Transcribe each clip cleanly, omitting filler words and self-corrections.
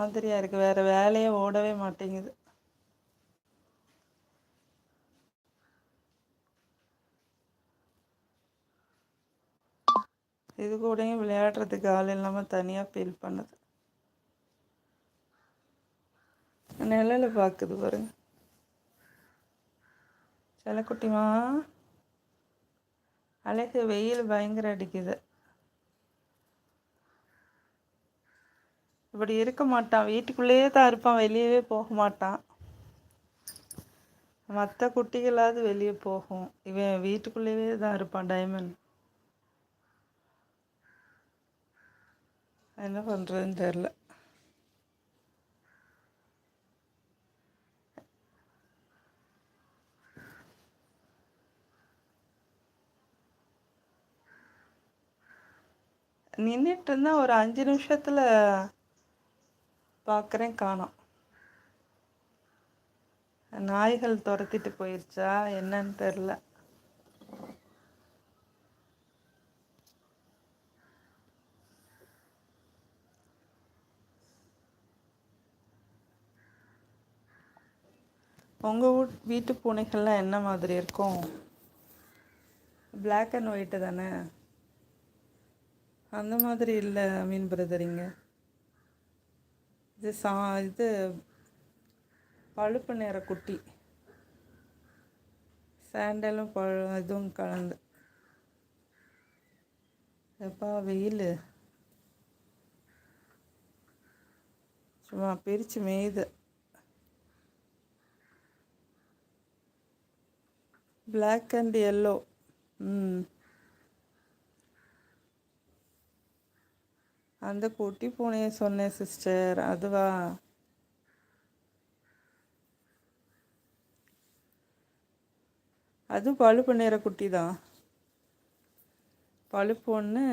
மாதிரியாக இருக்குது, வேறு வேலையே ஓடவே மாட்டேங்குது. இது கூடயும் விளையாடுறதுக்கு ஆள் இல்லாமல் தனியாக ஃபீல் பண்ணுது. நிழல பார்க்குது பாருங்க. செல்லக்குட்டிமா அழகு, வெயில் பயங்கர அடிக்குது. இப்படி இருக்க மாட்டான், வீட்டுக்குள்ளேயே தான் இருப்பான், வெளியவே போக மாட்டான். மற்ற குட்டிகளாவது வெளியே போகும், இவன் வீட்டுக்குள்ளேயே தான் இருப்பான். டைமண்ட் என்ன பண்ணுறதுன்னு தெரில. நின்றுட்டு இருந்தால் ஒரு 5 நிமிஷத்தில் பார்க்குறேன், காணோம். நாய்கள் துரத்திட்டு போயிடுச்சா என்னன்னு தெரில. உங்கள் வீட்டு பூனைகள்லாம் என்ன மாதிரி இருக்கும்? பிளாக் அண்ட் ஒயிட்டு தானே? அந்த மாதிரி இல்லை மீன் பிரதரிங்க. இது பழுப்பு நிற குட்டி, சாண்டலும் இதுவும் கலந்து. எப்பா வெயில் சும்மா பிரித்து மேயுது. Black and yellow. அந்த குட்டி பூனையை சொன்னேன் சிஸ்டர், அதுவா? அதுவும் பழுப்பு நிற குட்டி தான். பழுப்பு ஒன்று,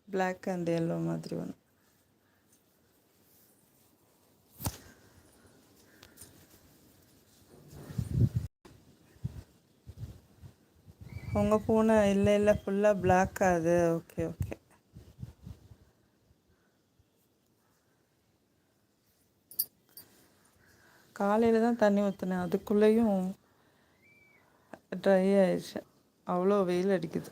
பிளாக் அண்ட் எல்லோ மாதிரி ஒன்று. உங்கள் பூனை இல்லை ஃபுல்லாக பிளாக் அது. Okay okay. காலையில் தான் தண்ணி ஊற்றினேன், அதுக்குள்ளேயும் ட்ரை ஆயிடுச்சு. அவ்வளோ வெயில் அடிக்குது.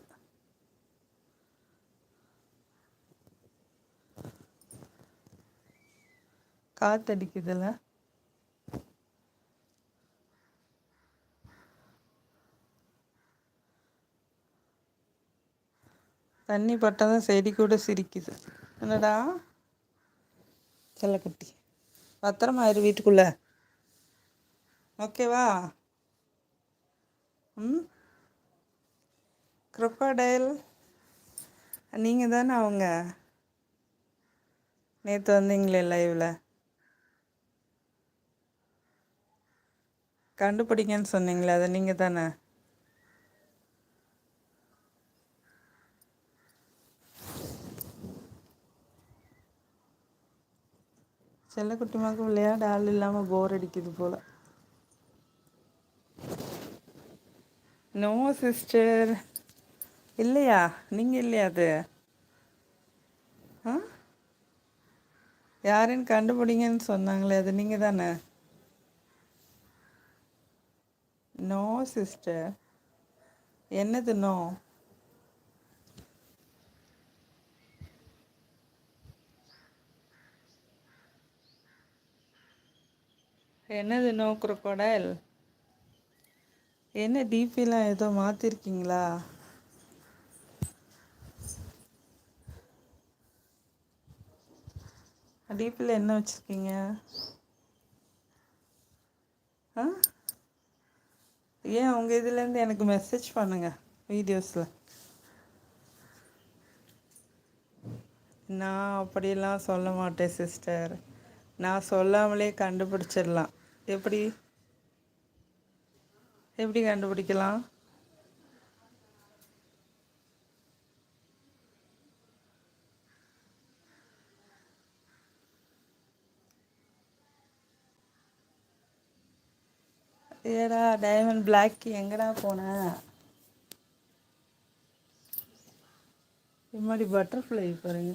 காற்றடிக்குதுல்ல. தண்ணி பட்டால் தான் செடி கூட சிரிக்குது. என்னடா செல்லக்குட்டி, பத்திரமா இரு வீட்டுக்குள்ள, ஓகேவா? க்ரொக்கோடைல் நீங்கள் தானே அவங்க நேற்று வந்தீங்களே லைவில், கண்டுபிடிங்கன்னு சொன்னீங்களே, அதை நீங்கள் தானே? செல்லக்குட்டிமாவுக்கு விளையாட ஆள் இல்லாமல் போர் அடிக்குது போல். No sister. இல்லையா? நீங்கள் இல்லையா? அது யாருன்னு கண்டுபிடிங்கன்னு சொன்னாங்களே, அது நீங்கள் தானே? No sister. என்னது நோ? என்னது நோ க்ரொக்கோடைல்? என்ன டிபிலாம் ஏதோ மாற்றிருக்கீங்களா? டிபியில் என்ன வச்சுருக்கீங்க? ஏன் உங்கள் இதுலேருந்து எனக்கு மெசேஜ் பண்ணுங்கள் வீடியோஸில். நான் அப்படியெல்லாம் சொல்ல மாட்டேன் சிஸ்டர். நான் சொல்லாமலே கண்டுபிடிச்சிடலாம். எப்படி எப்படி கண்டுபிடிக்கலாம்? ஏடா டைமண்ட் பிளாக் எங்கடா போனேன்? இது மாதிரி பட்டர்ஃப்ளை பாருங்க.